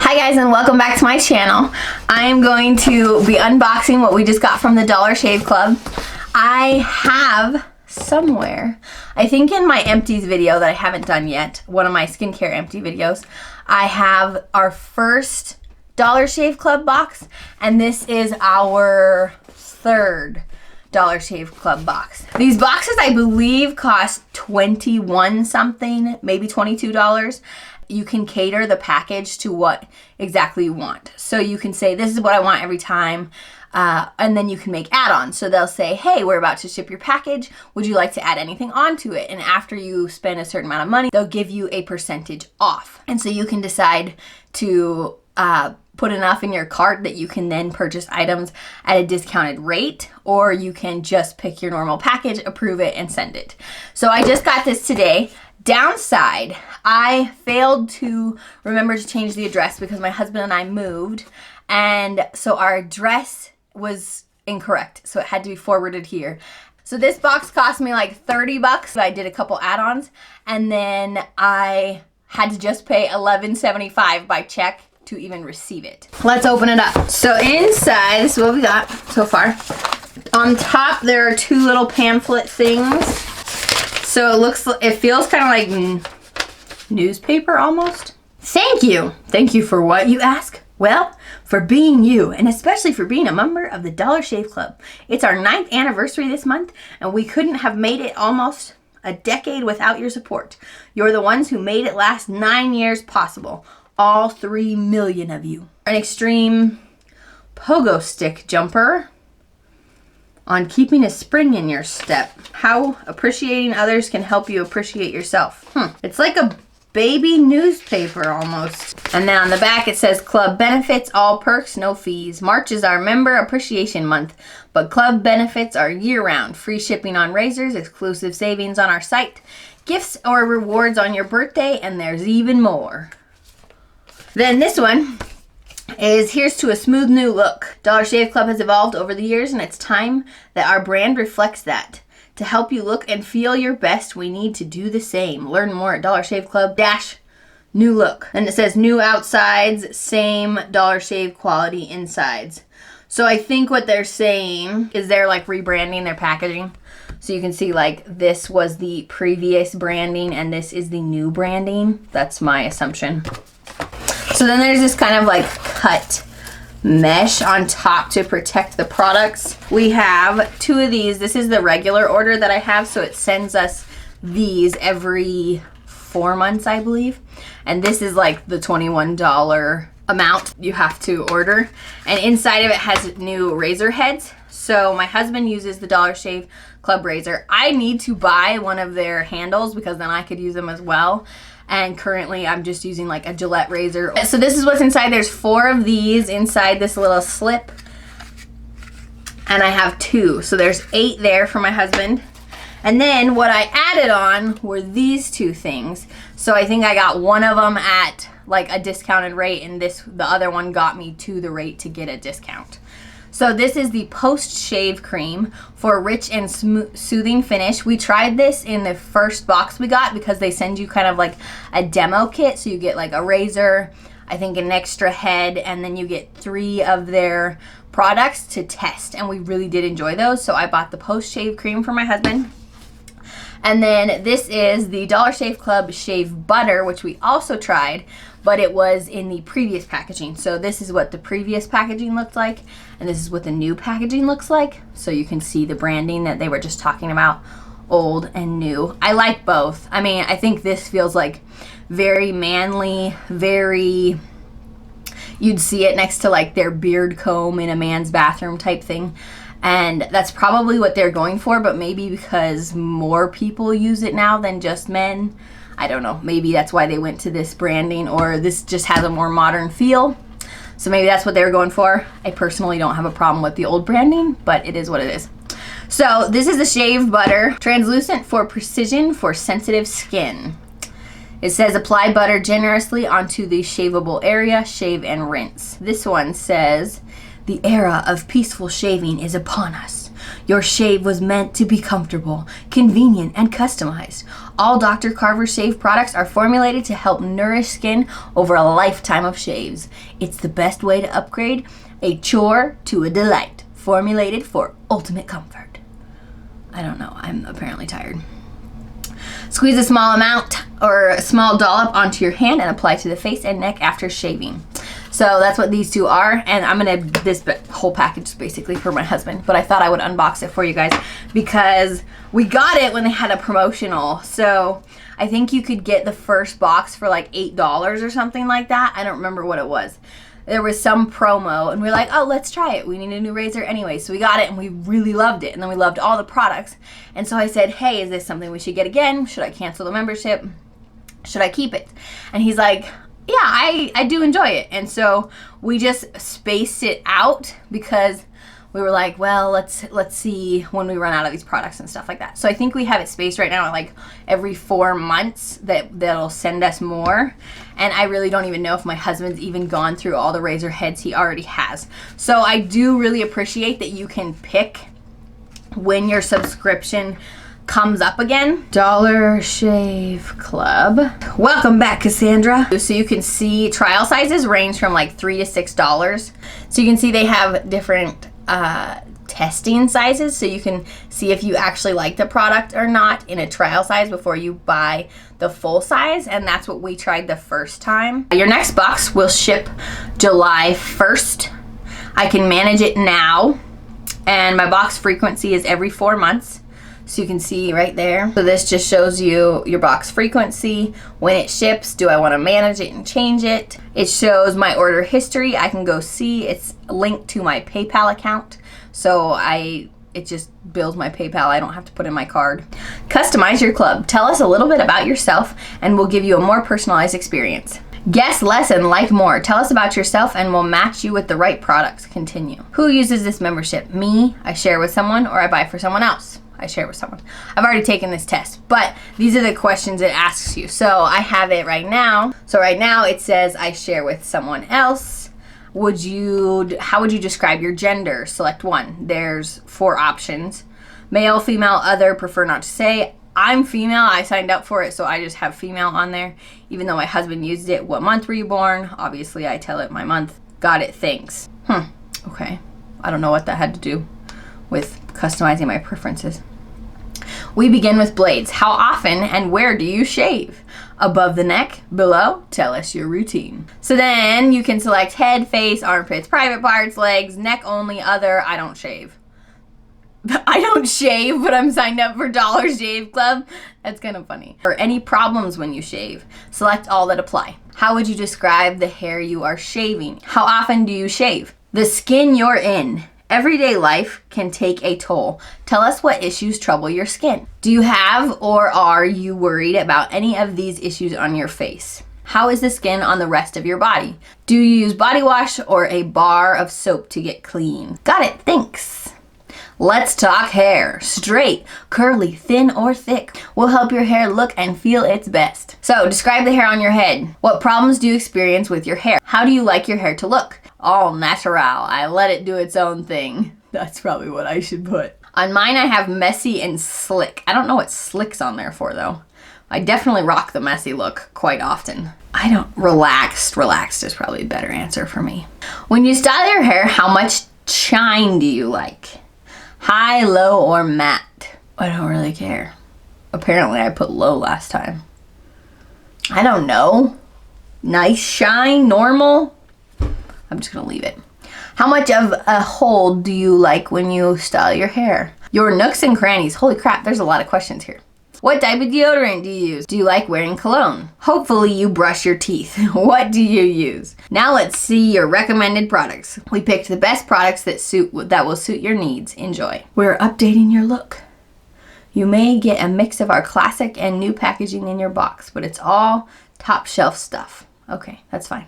Hi guys, and welcome back to my channel. I am going to be unboxing what we just got from the Dollar Shave Club. I have somewhere, I think in my empties video that I haven't done yet, one of my skincare empty videos, I have our first Dollar Shave Club box, and this is our third Dollar Shave Club box. These boxes I believe cost 21 something, maybe $22. You can cater the package to what exactly you want. So you can say, this is what I want every time, and then you can make add-ons. So they'll say, hey, we're about to ship your package. Would you like to add anything onto it? And after you spend a certain amount of money, they'll give you a percentage off. And so you can decide to put enough in your cart that you can then purchase items at a discounted rate, or you can just pick your normal package, approve it, and send it. So I just got this today. Downside, I failed to remember to change the address because my husband and I moved, and so our address was incorrect, so it had to be forwarded here. So this box cost me like 30 bucks. I did a couple add-ons, and then I had to just pay $11.75 by check to even receive it. Let's open it up. So inside, this is what we got so far. On top, there are two little pamphlet things. So it feels kind of like newspaper almost. Thank you. Thank you for what, you ask? Well, for being you, and especially for being a member of the Dollar Shave Club. It's our 9th anniversary this month, and we couldn't have made it almost a decade without your support. You're the ones who made it last 9 years possible. All 3 million of you. An extreme pogo stick jumper on keeping a spring in your step. How appreciating others can help you appreciate yourself. It's like a baby newspaper almost. And then on the back it says club benefits, all perks, no fees. March is our member appreciation month, but club benefits are year-round. Free shipping on razors, exclusive savings on our site, gifts or rewards on your birthday, and there's even more. Then this one is here's to a smooth new look. Dollar Shave Club has evolved over the years, and it's time that our brand reflects that. To help you look and feel your best, we need to do the same. Learn more at Dollar Shave Club - new look. And it says new outsides, same Dollar Shave quality insides. So I think what they're saying is they're like rebranding their packaging. So you can see like this was the previous branding and this is the new branding. That's my assumption. So then there's this kind of like cut mesh on top to protect the products. We have 2 of these. This is the regular order that I have, so it sends us these every 4 months, I believe. And this is like the $21 amount you have to order. And inside of it has new razor heads. So my husband uses the Dollar Shave Club razor. I need to buy one of their handles because then I could use them as well. And currently I'm just using like a Gillette razor. So this is what's inside. There's 4 of these inside this little slip. And I have 2. So there's 8 there for my husband. And then what I added on were these 2 things. So I think I got one of them at like a discounted rate, and the other one got me to the rate to get a discount. So this is the post-shave cream for rich and soothing finish. We tried this in the first box we got because they send you kind of like a demo kit. So you get like a razor, I think an extra head, and then you get 3 of their products to test. And we really did enjoy those. So I bought the post-shave cream for my husband. And then this is the Dollar Shave Club Shave Butter, which we also tried, but it was in the previous packaging. So this is what the previous packaging looked like, and this is what the new packaging looks like. So you can see the branding that they were just talking about, old and new. I like both. I mean, I think this feels like very manly, very, you'd see it next to like their beard comb in a man's bathroom type thing. And that's probably what they're going for, but maybe because more people use it now than just men. I don't know. Maybe that's why they went to this branding, or this just has a more modern feel. So maybe that's what they were going for. I personally don't have a problem with the old branding, but it is what it is. So this is the Shave Butter, translucent for precision for sensitive skin. It says apply butter generously onto the shaveable area, shave and rinse. This one says, the era of peaceful shaving is upon us. Your shave was meant to be comfortable, convenient, and customized. All Dr. Carver shave products are formulated to help nourish skin over a lifetime of shaves. It's the best way to upgrade a chore to a delight, formulated for ultimate comfort. I don't know, I'm apparently tired. Squeeze a small amount or a small dollop onto your hand and apply to the face and neck after shaving. So that's what these two are, and I'm gonna, this whole package is basically for my husband, but I thought I would unbox it for you guys because we got it when they had a promotional. So I think you could get the first box for like $8 or something like that. I don't remember what it was. There was some promo and we were like, oh, let's try it. We need a new razor anyway. So we got it and we really loved it. And then we loved all the products. And so I said, hey, is this something we should get again? Should I cancel the membership? Should I keep it? And he's like, yeah, I do enjoy it. And so we just spaced it out because we were like, well, let's see when we run out of these products and stuff like that. So I think we have it spaced right now at like every 4 months that'll send us more. And I really don't even know if my husband's even gone through all the razor heads he already has. So I do really appreciate that you can pick when your subscription comes up again. Dollar Shave Club. Welcome back, Cassandra. So you can see trial sizes range from like $3 to $6. So you can see they have different testing sizes, so you can see if you actually like the product or not in a trial size before you buy the full size, and that's what we tried the first time. Your next box will ship July 1st. I can manage it now, and my box frequency is every 4 months. So you can see right there. So this just shows you your box frequency, when it ships, do I want to manage it and change it. It shows my order history. I can go see, it's linked to my PayPal account. So it just bills my PayPal. I don't have to put in my card. Customize your club. Tell us a little bit about yourself and we'll give you a more personalized experience. Guess less and like more. Tell us about yourself and we'll match you with the right products. Continue. Who uses this membership? Me, I share with someone, or I buy for someone else. I share with someone. I've already taken this test, but these are the questions it asks you. So I have it right now. So right now it says I share with someone else. How would you describe your gender? Select one. There's 4 options. Male, female, other, prefer not to say. I'm female. I signed up for it, so I just have female on there. Even though my husband used it. What month were you born? Obviously, I tell it my month. Got it, thanks. Okay. I don't know what that had to do with customizing my preferences. We begin with blades. How often and where do you shave? Above the neck, below, tell us your routine. So then you can select head, face, armpits, private parts, legs, neck only, other. I don't shave. I don't shave, but I'm signed up for Dollar Shave Club. That's kind of funny. Or any problems when you shave. Select all that apply. How would you describe the hair you are shaving? How often do you shave? The skin you're in. Everyday life can take a toll. Tell us what issues trouble your skin. Do you have or are you worried about any of these issues on your face? How is the skin on the rest of your body? Do you use body wash or a bar of soap to get clean? Got it, thanks. Let's talk hair. Straight, curly, thin, or thick will help your hair look and feel its best. So describe the hair on your head. What problems do you experience with your hair? How do you like your hair to look? All natural. I let it do its own thing. That's probably what I should put. On mine I have messy and slick. I don't know what slick's on there for though. I definitely rock the messy look quite often. I don't, relaxed is probably a better answer for me. When you style your hair, how much shine do you like? High, low, or matte? I don't really care. Apparently I put low last time. I don't know. Nice shine, normal. I'm just gonna leave it. How much of a hold do you like when you style your hair? Your nooks and crannies. Holy crap, there's a lot of questions here. What type of deodorant do you use? Do you like wearing cologne? Hopefully you brush your teeth. What do you use? Now let's see your recommended products. We picked the best products that will suit your needs. Enjoy. We're updating your look. You may get a mix of our classic and new packaging in your box, but it's all top shelf stuff. Okay, that's fine.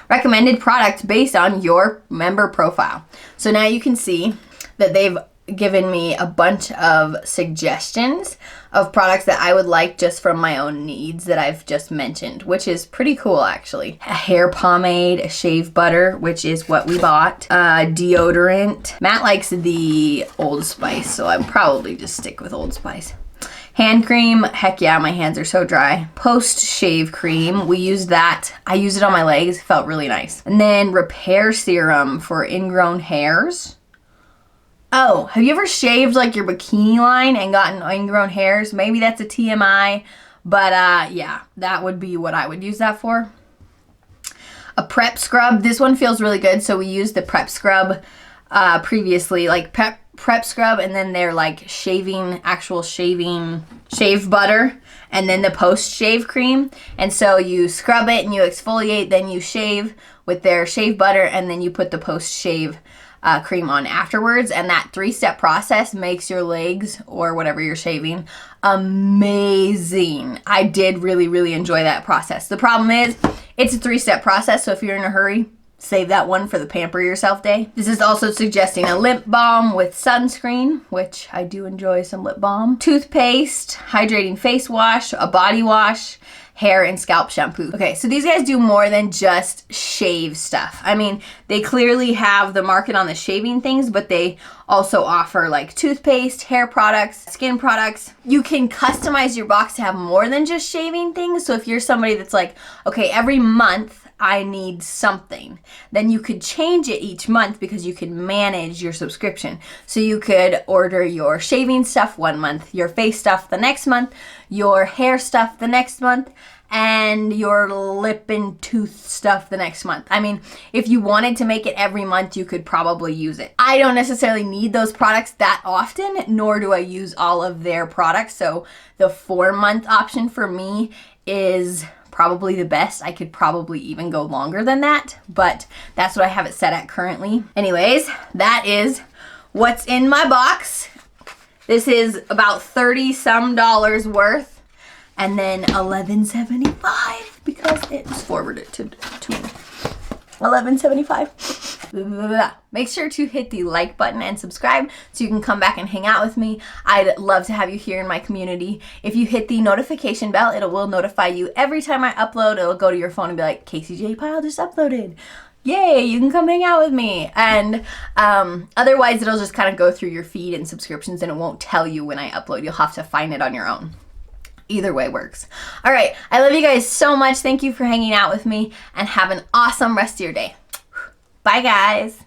Recommended products based on your member profile. So now you can see that they've given me a bunch of suggestions of products that I would like just from my own needs that I've just mentioned, which is pretty cool actually. A hair pomade, a shave butter, which is what we bought, deodorant. Matt likes the Old Spice, so I'll probably just stick with Old Spice. Hand cream, heck yeah, my hands are so dry. Post shave cream, we used that. I used it on my legs, it felt really nice. And then repair serum for ingrown hairs. Oh, have you ever shaved like your bikini line and gotten ingrown hairs? Maybe that's a TMI, but yeah, that would be what I would use that for. A prep scrub, this one feels really good, so we used the prep scrub previously, like prep scrub, and then they're like actual shaving shave butter, and then the post shave cream. And so you scrub it and you exfoliate, then you shave with their shave butter, and then you put the post shave cream on afterwards, and that 3-step process makes your legs or whatever you're shaving amazing. I did really enjoy that process. The problem is it's a 3-step process, so if you're in a hurry, save that one for the pamper yourself day. This is also suggesting a lip balm with sunscreen, which I do enjoy some lip balm, toothpaste, hydrating face wash, a body wash, hair and scalp shampoo. Okay, so these guys do more than just shave stuff. I mean, they clearly have the market on the shaving things, but they also offer like toothpaste, hair products, skin products. You can customize your box to have more than just shaving things. So if you're somebody that's like, okay, every month I need something, then you could change it each month because you can manage your subscription. So you could order your shaving stuff one month, your face stuff the next month, your hair stuff the next month, and your lip and tooth stuff the next month. I mean, if you wanted to make it every month, you could probably use it. I don't necessarily need those products that often, nor do I use all of their products. So the 4-month option for me is probably the best. I could probably even go longer than that, but that's what I have it set at currently. Anyways, that is what's in my box. This is about $30-some worth, and then $11.75 because it was forwarded to me. $11.75. Make sure to hit the like button and subscribe so you can come back and hang out with me. I'd love to have you here in my community. If you hit the notification bell, it will notify you every time I upload. It'll go to your phone and be like, KCJ just uploaded. Yay, you can come hang out with me. And otherwise, it'll just kind of go through your feed and subscriptions, and it won't tell you when I upload. You'll have to find it on your own. Either way works. All right, I love you guys so much. Thank you for hanging out with me, and have an awesome rest of your day. Bye, guys.